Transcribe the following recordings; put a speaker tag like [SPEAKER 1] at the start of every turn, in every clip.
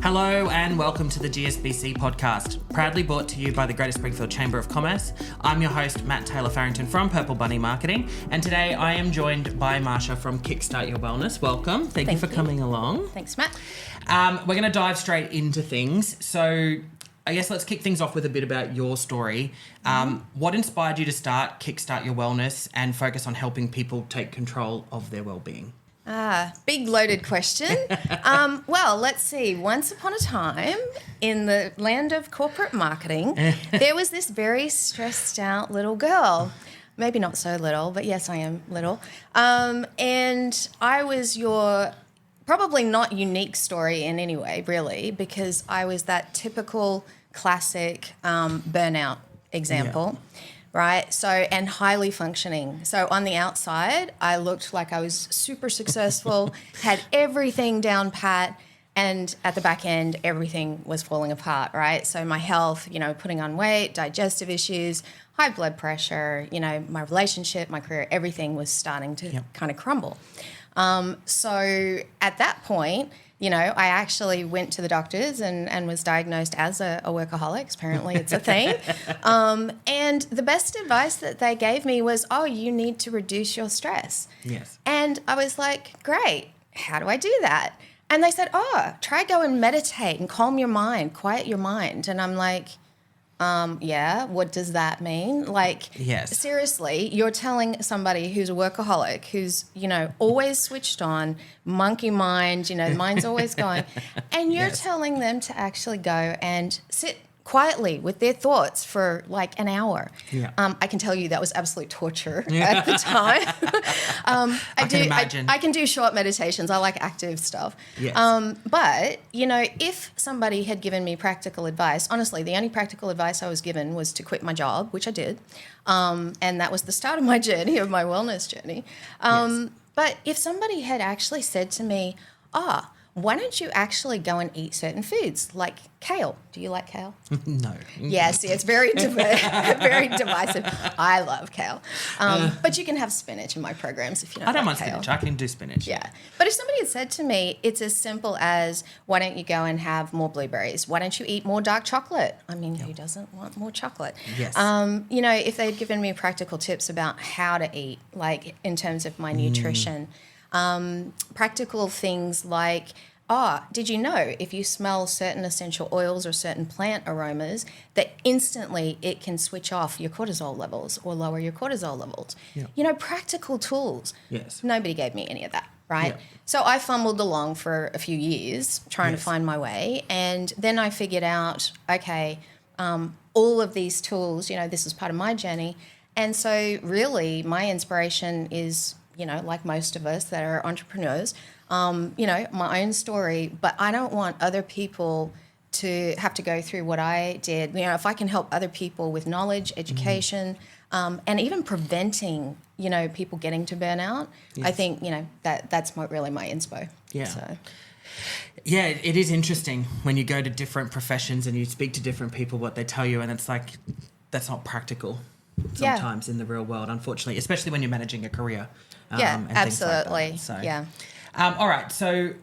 [SPEAKER 1] Hello and welcome to the GSBC podcast, proudly brought to you by the Greater Springfield Chamber of Commerce. I'm your host, Matt Taylor-Farrington from Purple Bunny Marketing, and today I am joined by Marcia from Kickstart Your Wellness. Welcome. Thank you for coming along.
[SPEAKER 2] Thanks, Matt.
[SPEAKER 1] We're going to dive straight into things. So I guess let's kick things off with a bit about your story. What inspired you to start Kickstart Your Wellness and focus on helping people take control of their wellbeing?
[SPEAKER 2] Big loaded question. Well, let's see. Once upon a time in the land of corporate marketing, there was this very stressed out little girl. Maybe not so little, but yes, I am little. And I was your probably not unique story in any way, really, because I was that typical classic burnout example. Yeah. Right? So, and highly functioning. So on the outside, I looked like I was super successful, had everything down pat, and at the back end, everything was falling apart, right? So my health, putting on weight, digestive issues, high blood pressure, my relationship, my career, everything was starting to kind of crumble. So at that point, I actually went to the doctors and was diagnosed as a workaholic. Apparently it's a thing. And the best advice that they gave me was, you need to reduce your stress. Yes. And I was like, great. How do I do that? And they said, try go and meditate and calm your mind, quiet your mind. And I'm like, what does that mean? Yes. Seriously, you're telling somebody who's a workaholic, who's, always switched on, monkey mind, the mind's always going, and you're telling them to actually go and sit quietly with their thoughts for like an hour. Yeah. I can tell you that was absolute torture at the time. I can imagine. I can do short meditations. I like active stuff. Yes. But, if somebody had given me practical advice, honestly, the only practical advice I was given was to quit my job, which I did. And that was the start of my journey, of my wellness journey. But if somebody had actually said to me, why don't you actually go and eat certain foods like kale? Do you like kale?
[SPEAKER 1] No.
[SPEAKER 2] Yeah, see, it's very very divisive. I love kale. But you can have spinach in my programs if you don't like kale. I don't mind
[SPEAKER 1] spinach. I can do spinach.
[SPEAKER 2] Yeah. But if somebody had said to me, it's as simple as, why don't you go and have more blueberries? Why don't you eat more dark chocolate? I mean, who doesn't want more chocolate? Yes. If they'd given me practical tips about how to eat, like in terms of my nutrition, practical things like, did you know if you smell certain essential oils or certain plant aromas that instantly it can switch off your cortisol levels or lower your cortisol levels? Yeah. Practical tools. Yes. Nobody gave me any of that, right? Yeah. So I fumbled along for a few years trying to find my way, and then I figured out, all of these tools, this is part of my journey, and so really my inspiration is, like most of us that are entrepreneurs, my own story, but I don't want other people to have to go through what I did. If I can help other people with knowledge, education, and even preventing, people getting to burnout, I think, that's really my inspo. Yeah. So.
[SPEAKER 1] Yeah, it is interesting when you go to different professions and you speak to different people, what they tell you, and it's like, that's not practical sometimes in the real world, unfortunately, especially when you're managing a career.
[SPEAKER 2] And absolutely.
[SPEAKER 1] Things like that. So, all right. So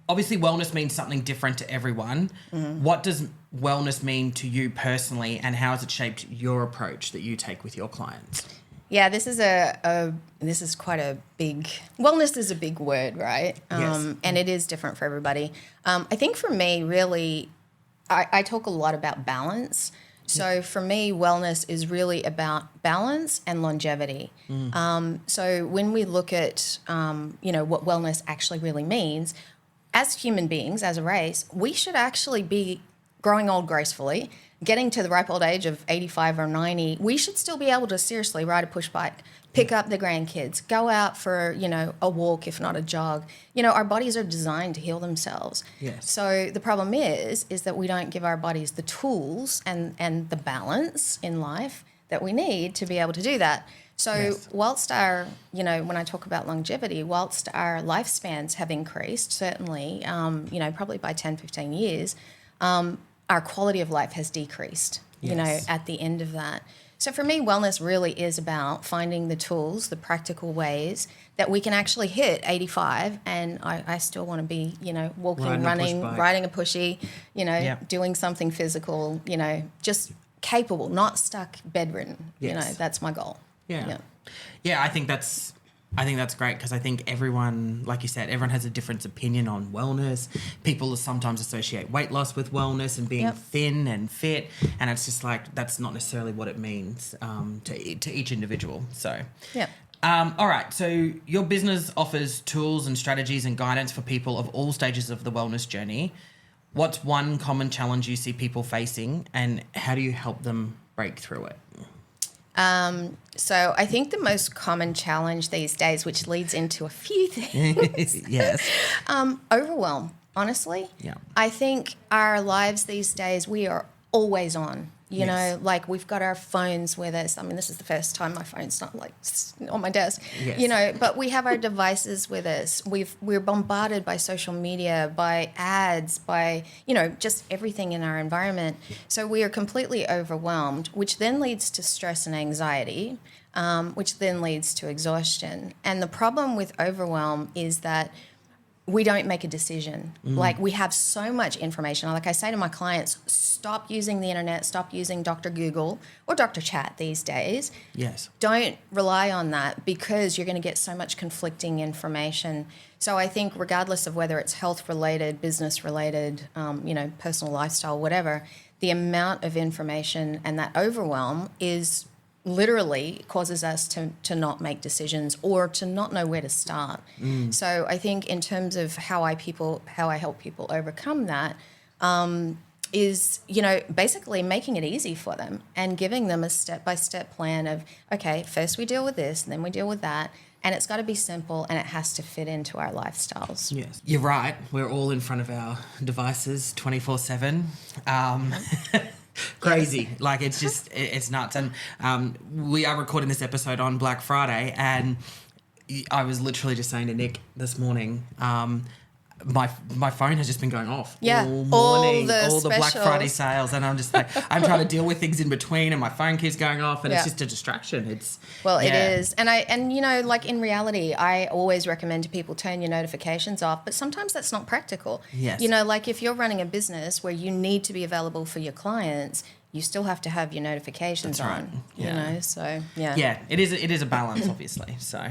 [SPEAKER 1] obviously wellness means something different to everyone. Mm-hmm. What does wellness mean to you personally, and how has it shaped your approach that you take with your clients?
[SPEAKER 2] Yeah, this is quite a big, wellness is a big word, right? Yes. And it is different for everybody. I think for me, really, I talk a lot about balance. So for me, wellness is really about balance and longevity. So when we look at, what wellness actually really means, as human beings, as a race, we should actually be growing old gracefully, getting to the ripe old age of 85 or 90. We should still be able to seriously ride a push bike, pick up the grandkids, go out for, a walk, if not a jog. Our bodies are designed to heal themselves. Yes. So the problem is that we don't give our bodies the tools and the balance in life that we need to be able to do that. So whilst our, when I talk about longevity, whilst our lifespans have increased, certainly, probably by 10, 15 years, our quality of life has decreased, at the end of that. So for me, wellness really is about finding the tools, the practical ways that we can actually hit 85 and I still want to be, walking, running, riding a pushy, doing something physical, just capable, not stuck bedridden.
[SPEAKER 1] Yes.
[SPEAKER 2] That's my goal.
[SPEAKER 1] Yeah. I think that's great because I think everyone, like you said, everyone has a different opinion on wellness. People sometimes associate weight loss with wellness and being thin and fit, and it's just like that's not necessarily what it means to each individual. So, all right. So your business offers tools and strategies and guidance for people of all stages of the wellness journey. What's one common challenge you see people facing, and how do you help them break through it?
[SPEAKER 2] So I think the most common challenge these days, which leads into a few things,
[SPEAKER 1] yes,
[SPEAKER 2] overwhelm. Honestly, I think our lives these days, we are always on. Like we've got our phones with us. I mean, this is the first time my phone's not like on my desk.
[SPEAKER 1] Yes.
[SPEAKER 2] But we have our devices with us. We're bombarded by social media, by ads, by just everything in our environment. So we are completely overwhelmed, which then leads to stress and anxiety, which then leads to exhaustion. And the problem with overwhelm is that we don't make a decision. Like we have so much information. Like I say to my clients, stop using the internet, stop using Dr. Google or Dr. Chat these days.
[SPEAKER 1] Yes.
[SPEAKER 2] Don't rely on that because you're going to get so much conflicting information. So I think regardless of whether it's health related, business related, personal lifestyle, whatever, the amount of information and that overwhelm is literally causes us to not make decisions or to not know where to start. So I think in terms of how I help people overcome that is, basically making it easy for them and giving them a step-by-step plan of, okay, first we deal with this and then we deal with that. And it's got to be simple and it has to fit into our lifestyles.
[SPEAKER 1] Yes. You're right. We're all in front of our devices 24/7. Crazy. Like it's just, it's nuts. And we are recording this episode on Black Friday, and I was literally just saying to Nick this morning, my phone has just been going off all morning, all the Black Friday sales, and I'm just like, I'm trying to deal with things in between, and my phone keeps going off, and it's just a distraction. It
[SPEAKER 2] is, and like in reality, I always recommend to people turn your notifications off, but sometimes that's not practical.
[SPEAKER 1] Yes,
[SPEAKER 2] like if you're running a business where you need to be available for your clients, you still have to have your notifications on. So it is a balance, obviously. So.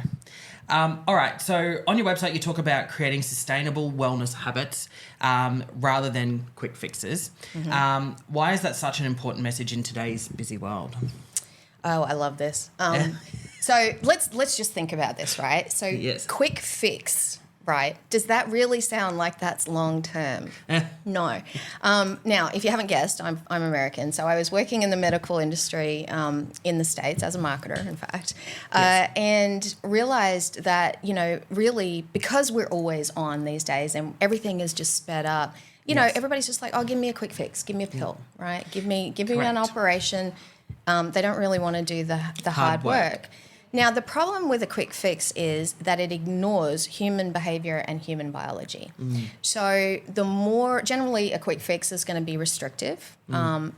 [SPEAKER 2] All right, so on your website you talk about creating sustainable wellness habits rather than quick fixes. Why is that such an important message in today's busy world? Oh, I love this. So let's just think about this, right? So quick fix, right? Does that really sound like that's long term? No. Now, if you haven't guessed, I'm American, so I was working in the medical industry in the States as a marketer, in fact, and realized that, really because we're always on these days and everything is just sped up, everybody's just like, oh, give me a quick fix, give me a pill, right? Give me an operation. They don't really want to do the hard work. Now, the problem with a quick fix is that it ignores human behavior and human biology. So generally a quick fix is going to be restrictive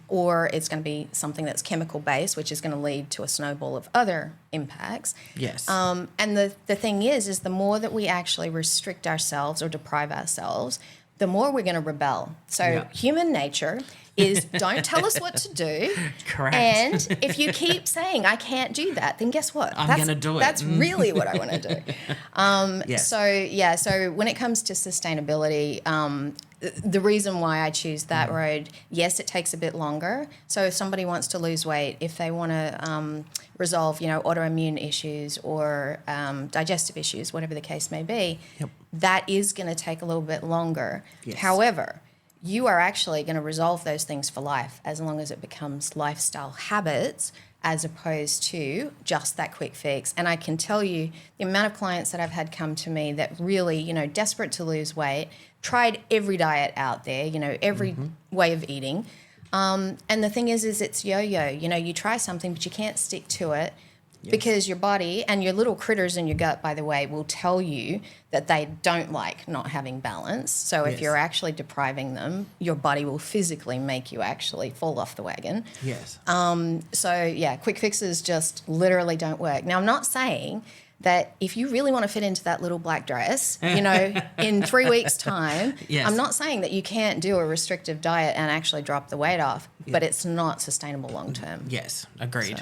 [SPEAKER 2] or it's going to be something that's chemical based, which is going to lead to a snowball of other impacts.
[SPEAKER 1] Yes.
[SPEAKER 2] And the thing is the more that we actually restrict ourselves or deprive ourselves, the more we're going to rebel. So human nature is don't tell us what to do.
[SPEAKER 1] Correct.
[SPEAKER 2] And if you keep saying, I can't do that, then guess what?
[SPEAKER 1] I'm going to do it.
[SPEAKER 2] That's really what I want to do. So when it comes to sustainability, the reason why I choose that road, yes, it takes a bit longer. So if somebody wants to lose weight, if they want to resolve, autoimmune issues or digestive issues, whatever the case may be, that is going to take a little bit longer.
[SPEAKER 1] Yes.
[SPEAKER 2] However, you are actually going to resolve those things for life as long as it becomes lifestyle habits as opposed to just that quick fix. And I can tell you the amount of clients that I've had come to me that really, desperate to lose weight, tried every diet out there, every way of eating. And the thing is it's yo-yo. You try something, but you can't stick to it. Because your body and your little critters in your gut, by the way, will tell you that they don't like not having balance. So if you're actually depriving them, your body will physically make you actually fall off the wagon.
[SPEAKER 1] Yes.
[SPEAKER 2] Quick fixes just literally don't work. Now, I'm not saying that if you really want to fit into that little black dress, in 3 weeks' time, I'm not saying that you can't do a restrictive diet and actually drop the weight off, but it's not sustainable long term.
[SPEAKER 1] Yes, agreed.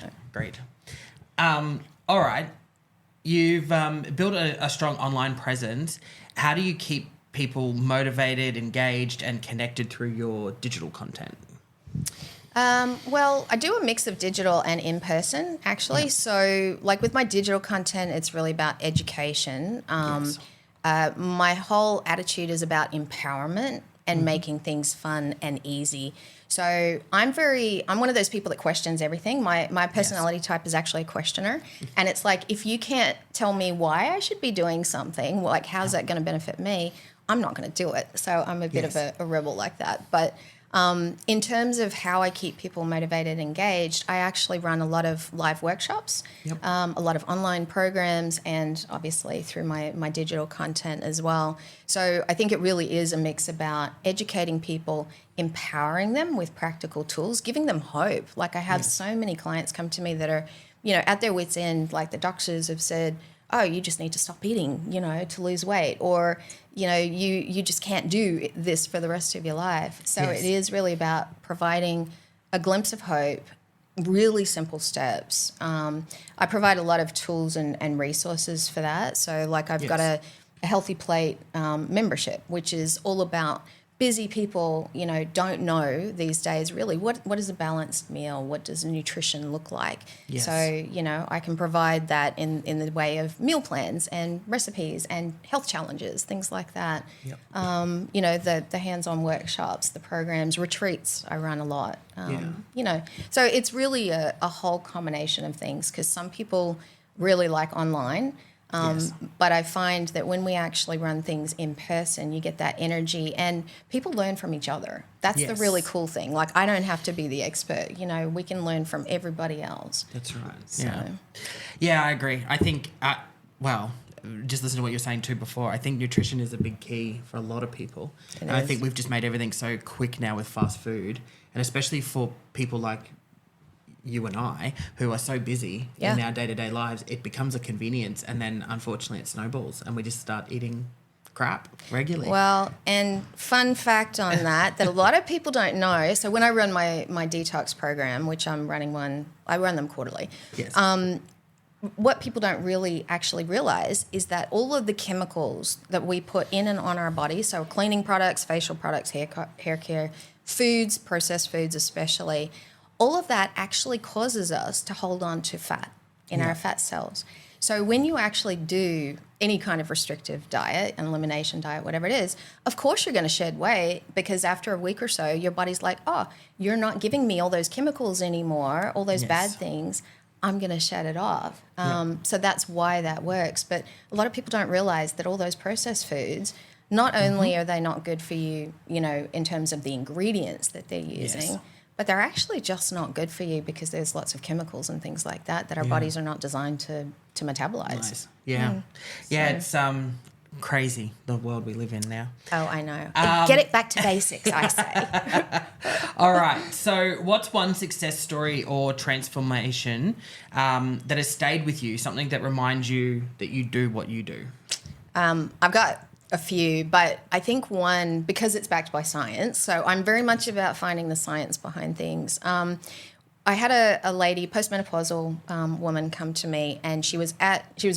[SPEAKER 1] All right. You've built a strong online presence. How do you keep people motivated, engaged, and connected through your digital content?
[SPEAKER 2] I do a mix of digital and in-person, actually. Yeah. So, like with my digital content, it's really about education. My whole attitude is about empowerment and making things fun and easy. So I'm one of those people that questions everything. My personality type is actually a questioner. And it's like, if you can't tell me why I should be doing something, like how's that going to benefit me, I'm not going to do it. So I'm a bit of a rebel like that. But in terms of how I keep people motivated and engaged, I actually run a lot of live workshops, a lot of online programs, and obviously through my digital content as well. So I think it really is a mix about educating people, empowering them with practical tools, giving them hope. Like I have so many clients come to me that are, at their wits' end, like the doctors have said, oh, you just need to stop eating, to lose weight, or, you just can't do this for the rest of your life. So it is really about providing a glimpse of hope, really simple steps. I provide a lot of tools and resources for that. So like I've got a Healthy Plate membership, which is all about busy people, don't know these days really what is a balanced meal, what does nutrition look like. So, I can provide that in the way of meal plans and recipes and health challenges, things like that. The hands-on workshops, the programs, retreats, I run a lot. So it's really a whole combination of things, because some people really like online. But I find that when we actually run things in person, you get that energy and people learn from each other. That's the really cool thing. Like, I don't have to be the expert. We can learn from everybody else.
[SPEAKER 1] That's right.
[SPEAKER 2] So.
[SPEAKER 1] Yeah, I agree. I think, just listen to what you're saying too before. I think nutrition is a big key for a lot of people. And I think we've just made everything so quick now with fast food. And especially for people like you and I, who are so busy in our day-to-day lives, it becomes a convenience, and then unfortunately it snowballs and we just start eating crap regularly.
[SPEAKER 2] Well, and fun fact on that a lot of people don't know, so when I run my detox program, which I'm running I run them quarterly. What people don't really actually realize is that all of the chemicals that we put in and on our body, so cleaning products, facial products, hair care, foods, processed foods especially, all of that actually causes us to hold on to fat in our fat cells. So when you actually do any kind of restrictive diet, an elimination diet, whatever it is, of course you're going to shed weight, because after a week or so, your body's like, oh, you're not giving me all those chemicals anymore, all those bad things. I'm going to shed it off. So that's why that works. But a lot of people don't realize that all those processed foods, not only are they not good for you, in terms of the ingredients that they're using, but they're actually just not good for you, because there's lots of chemicals and things like that our bodies are not designed to metabolize.
[SPEAKER 1] Nice. It's crazy, the world we live in now.
[SPEAKER 2] Oh, I know. Get it back to basics, I say.
[SPEAKER 1] All right. So what's one success story or transformation that has stayed with you, something that reminds you that you do what you do?
[SPEAKER 2] I've got a few, but I think one, because it's backed by science, so I'm very much about finding the science behind things. I had a lady, postmenopausal woman, come to me, and she was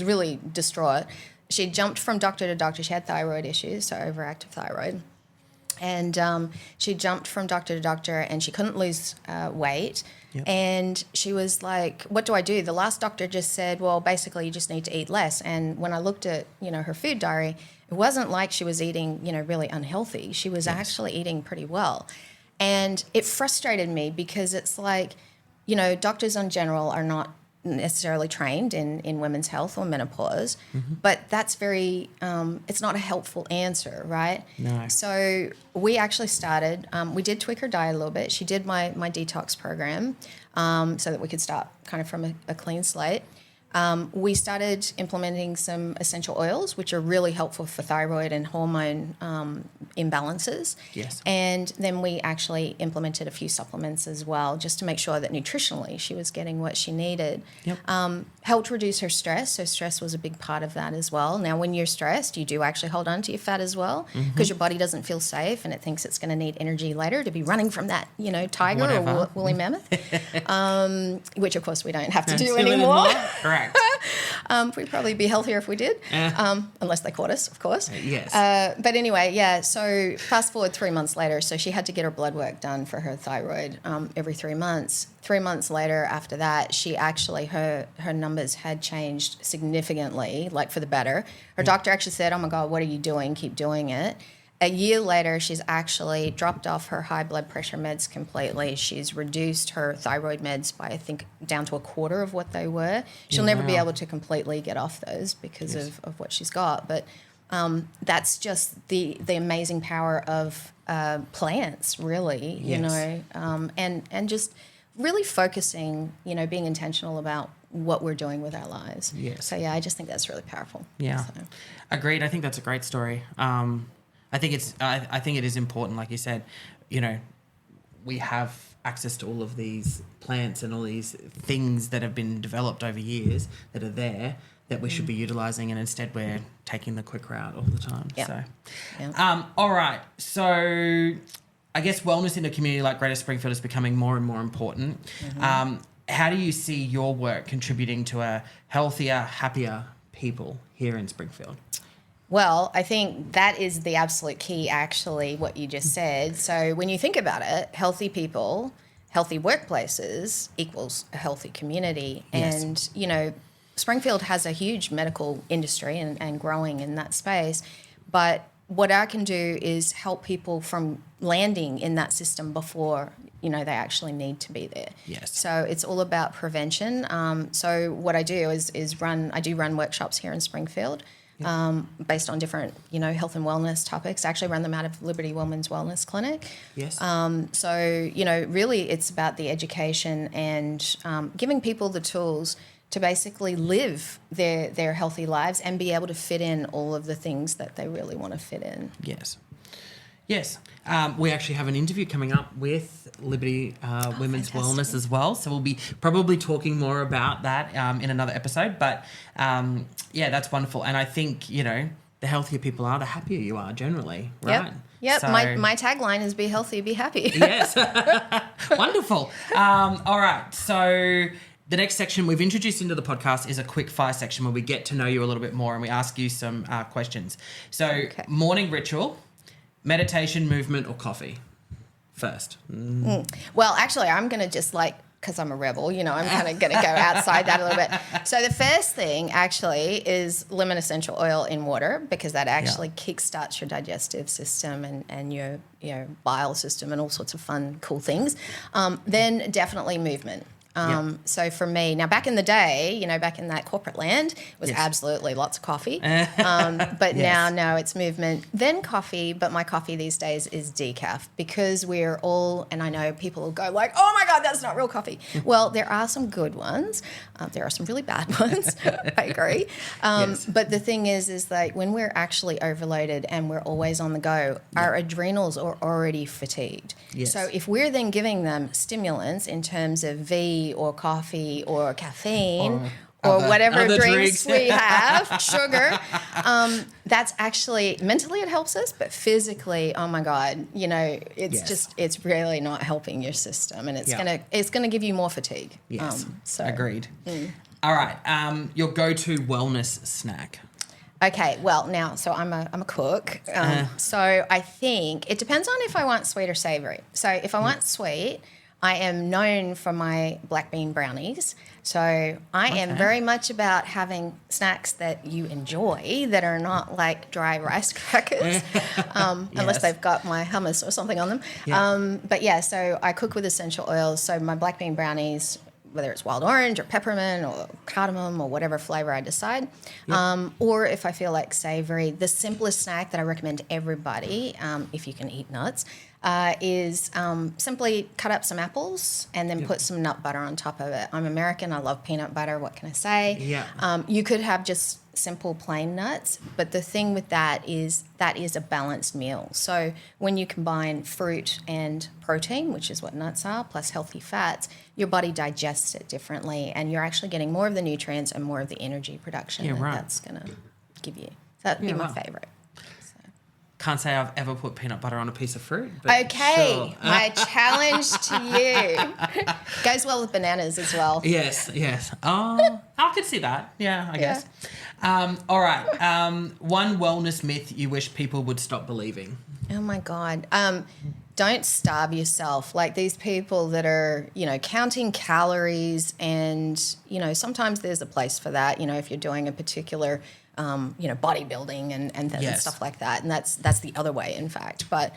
[SPEAKER 2] really distraught. She jumped from doctor to doctor. She had thyroid issues, so overactive thyroid. And she jumped from doctor to doctor, and she couldn't lose weight. And she was like, what do I do? The last doctor just said, well, basically you just need to eat less. And when I looked at, her food diary, it wasn't like she was eating, really unhealthy. She was actually eating pretty well. And it frustrated me, because it's like, doctors in general are not necessarily trained in women's health or menopause, but that's very, it's not a helpful answer, right?
[SPEAKER 1] No.
[SPEAKER 2] So we actually started, we did tweak her diet a little bit. She did my detox program so that we could start kind of from a clean slate. We started implementing some essential oils, which are really helpful for thyroid and hormone imbalances.
[SPEAKER 1] Yes.
[SPEAKER 2] And then we actually implemented a few supplements as well, just to make sure that nutritionally she was getting what she needed.
[SPEAKER 1] Yep.
[SPEAKER 2] Helped reduce her stress. So stress was a big part of that as well. Now, when you're stressed, you do actually hold on to your fat as well, because your body doesn't feel safe and it thinks it's going to need energy later to be running from that, tiger or woolly mammoth, which of course we don't have to do anymore.
[SPEAKER 1] Correct.
[SPEAKER 2] We'd probably be healthier if we did, unless they caught us, of course.
[SPEAKER 1] Yes.
[SPEAKER 2] But anyway, yeah, so fast forward 3 months later, so she had to get her blood work done for her thyroid every 3 months. 3 months later after that, she actually, her numbers had changed significantly, like for the better. Her doctor actually said, oh my God, what are you doing? Keep doing it. A year later, she's actually dropped off her high blood pressure meds completely. She's reduced her thyroid meds by, I think, down to a quarter of what they were. She'll never be able to completely get off those because of what she's got. But that's just the amazing power of plants, really, you know, and just really focusing, being intentional about what we're doing with our lives.
[SPEAKER 1] Yes.
[SPEAKER 2] So, yeah, I just think that's really powerful.
[SPEAKER 1] Yeah.
[SPEAKER 2] So.
[SPEAKER 1] Agreed. I think that's a great story. I think it is important, like you said, we have access to all of these plants and all these things that have been developed over years that are there that we should be utilising, and instead we're taking the quick route all the time.
[SPEAKER 2] Yeah.
[SPEAKER 1] So,
[SPEAKER 2] Yeah.
[SPEAKER 1] all right. So I guess wellness in a community like Greater Springfield is becoming more and more important. How do you see your work contributing to a healthier, happier people here in Springfield?
[SPEAKER 2] Well, I think that is the absolute key, actually, what you just said. So when you think about it, healthy people, healthy workplaces equals a healthy community.
[SPEAKER 1] Yes.
[SPEAKER 2] And, Springfield has a huge medical industry and growing in that space. But what I can do is help people from landing in that system before, they actually need to be there.
[SPEAKER 1] Yes.
[SPEAKER 2] So it's all about prevention. So what I do is run workshops here in Springfield. Based on different, health and wellness topics. I actually run them out of Liberty Women's Wellness Clinic.
[SPEAKER 1] Yes.
[SPEAKER 2] So, really it's about the education and giving people the tools to basically live their healthy lives and be able to fit in all of the things that they really want to fit in.
[SPEAKER 1] Yes. Yes. We actually have an interview coming up with Liberty Women's
[SPEAKER 2] fantastic.
[SPEAKER 1] Wellness as well. So we'll be probably talking more about that in another episode. But, that's wonderful. And I think, the healthier people are, the happier you are generally, right?
[SPEAKER 2] Yep.
[SPEAKER 1] So,
[SPEAKER 2] My tagline is be healthy, be happy.
[SPEAKER 1] Yes. Wonderful. All right. So the next section we've introduced into the podcast is a quick fire section where we get to know you a little bit more and we ask you some questions. So morning ritual. Meditation, movement, or coffee? First.
[SPEAKER 2] Well, actually, I'm going to just because I'm a rebel, I'm kind of going to go outside that a little bit. So the first thing actually is lemon essential oil in water, because that actually kickstarts your digestive system and your bile system and all sorts of fun, cool things. Then definitely movement. So for me, now back in the day, back in that corporate land, it was absolutely lots of coffee. But now, no, it's movement, then coffee. But my coffee these days is decaf, because we're all, and I know people will go oh my God, that's not real coffee. Well, there are some good ones. There are some really bad ones. I agree. But the thing is when we're actually overloaded and we're always on the go, our adrenals are already fatigued.
[SPEAKER 1] Yes.
[SPEAKER 2] So if we're then giving them stimulants in terms of V or coffee or caffeine or whatever drinks we have, sugar, that's actually, mentally it helps us, but physically, oh my God, it's really not helping your system, and it's gonna give you more fatigue.
[SPEAKER 1] Yes, agreed. All right, your go-to wellness snack.
[SPEAKER 2] Okay, well now, so I'm a cook, so I think it depends on if I want sweet or savoury. So if I want sweet, I am known for my black bean brownies. So I am very much about having snacks that you enjoy that are not like dry rice crackers, unless they've got my hummus or something on them. Yeah. So I cook with essential oils. So my black bean brownies, whether it's wild orange or peppermint or cardamom or whatever flavor I decide. Or if I feel like savory, the simplest snack that I recommend to everybody, if you can eat nuts, is simply cut up some apples and then put some nut butter on top of it. I'm American. I love peanut butter. What can I say?
[SPEAKER 1] Yeah.
[SPEAKER 2] You could have just simple plain nuts, but the thing with that is a balanced meal. So when you combine fruit and protein, which is what nuts are, plus healthy fats, your body digests it differently, and you're actually getting more of the nutrients and more of the energy production that's going to give you. So that'd be my favourite.
[SPEAKER 1] Can't say I've ever put peanut butter on a piece of fruit. But
[SPEAKER 2] okay,
[SPEAKER 1] sure.
[SPEAKER 2] my challenge to you goes well with bananas as well.
[SPEAKER 1] Yes. Oh, I could see that. Yeah, I guess. All right. One wellness myth you wish people would stop believing.
[SPEAKER 2] Oh my God. Don't starve yourself. Like these people that are, counting calories, and, sometimes there's a place for that, if you're doing a particular bodybuilding and stuff like that. And that's the other way, in fact. But,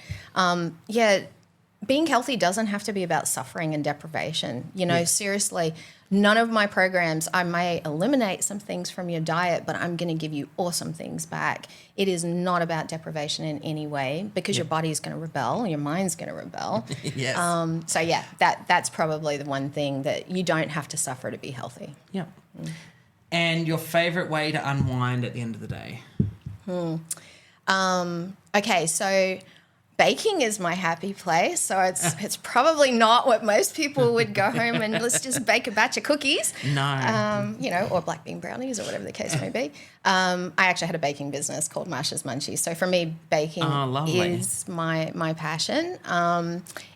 [SPEAKER 2] being healthy doesn't have to be about suffering and deprivation. Seriously, none of my programs, I may eliminate some things from your diet, but I'm going to give you awesome things back. It is not about deprivation in any way, because your body is going to rebel, your mind's going to rebel.
[SPEAKER 1] Yes.
[SPEAKER 2] That's probably the one thing, that you don't have to suffer to be healthy.
[SPEAKER 1] Yeah. And your favourite way to unwind at the end of the day?
[SPEAKER 2] Okay, so baking is my happy place. So it's probably not what most people would go home and let's just bake a batch of cookies.
[SPEAKER 1] No.
[SPEAKER 2] Or black bean brownies or whatever the case may be. I actually had a baking business called Marcia's Munchies. So for me, baking is my passion.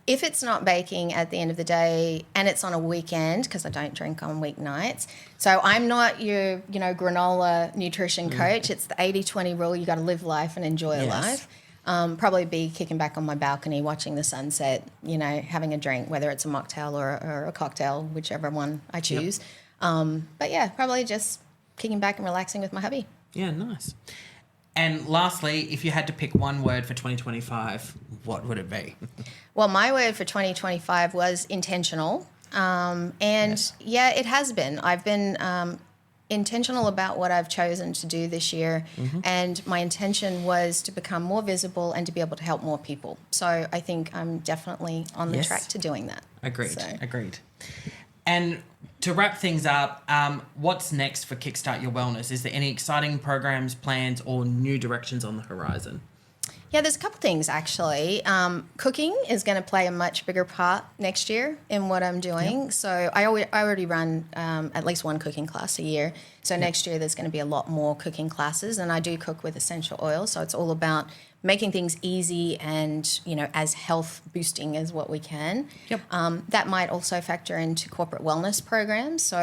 [SPEAKER 2] If it's not baking at the end of the day and it's on a weekend, because I don't drink on weeknights, so I'm not your, granola nutrition coach. It's the 80-20 rule. You got to live life and enjoy life. Probably be kicking back on my balcony, watching the sunset, having a drink, whether it's a mocktail or a cocktail, whichever one I choose. But yeah, probably just kicking back and relaxing with my hubby.
[SPEAKER 1] Yeah, nice. And lastly, if you had to pick one word for 2025, what would it be?
[SPEAKER 2] Well, my word for 2025 was intentional. It has been. I've been intentional about what I've chosen to do this year, and my intention was to become more visible and to be able to help more people. So I think I'm definitely on the track to doing that.
[SPEAKER 1] Agreed. And to wrap things up, what's next for Kickstart Your Wellness? Is there any exciting programs, plans, or new directions on the horizon?
[SPEAKER 2] Yeah, there's a couple things actually. Cooking is going to play a much bigger part next year in what I'm doing. Yep. So I already run at least one cooking class a year. So next year there's going to be a lot more cooking classes, and I do cook with essential oils. So it's all about making things easy and, as health boosting as what we can.
[SPEAKER 1] Yep.
[SPEAKER 2] That might also factor into corporate wellness programs. So,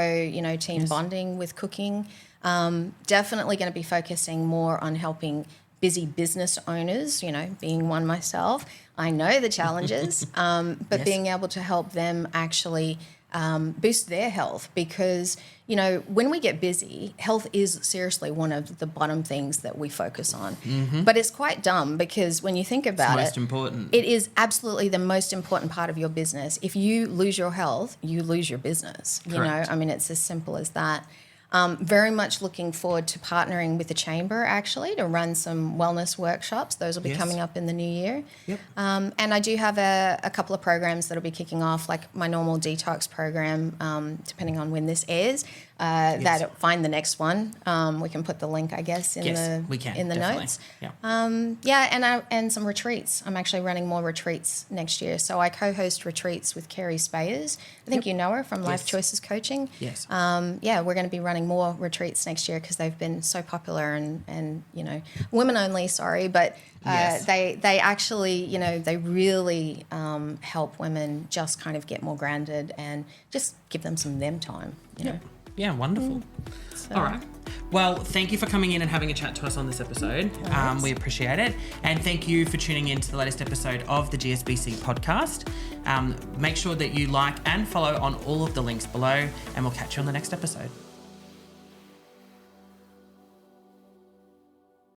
[SPEAKER 2] team bonding with cooking. Definitely going to be focusing more on helping busy business owners, being one myself. I know the challenges, but being able to help them actually boost their health, because, when we get busy, health is seriously one of the bottom things that we focus on. But it's quite dumb, because when you think about
[SPEAKER 1] it's most important.
[SPEAKER 2] It is absolutely the most important part of your business. If you lose your health, you lose your business.
[SPEAKER 1] Correct.
[SPEAKER 2] It's as simple as that. Very much looking forward to partnering with the Chamber, actually, to run some wellness workshops. Those will be coming up in the new year.
[SPEAKER 1] Yep.
[SPEAKER 2] And I do have a couple of programs that will be kicking off, like my normal detox program, depending on when this airs. That find the next one. We can put the link, I guess, in the notes.
[SPEAKER 1] Yeah.
[SPEAKER 2] And some retreats. I'm actually running more retreats next year. So I co-host retreats with Kerry Spayers. I think you know her from Life Choices Coaching.
[SPEAKER 1] Yes.
[SPEAKER 2] We're going to be running more retreats next year, because they've been so popular and women only. Sorry, but they actually they really help women just kind of get more grounded and just give them some them time.
[SPEAKER 1] Yeah, wonderful. All right. Well, thank you for coming in and having a chat to us on this episode. We appreciate it. And thank you for tuning in to the latest episode of the GSBC podcast. Make sure that you like and follow on all of the links below, and we'll catch you on the next episode.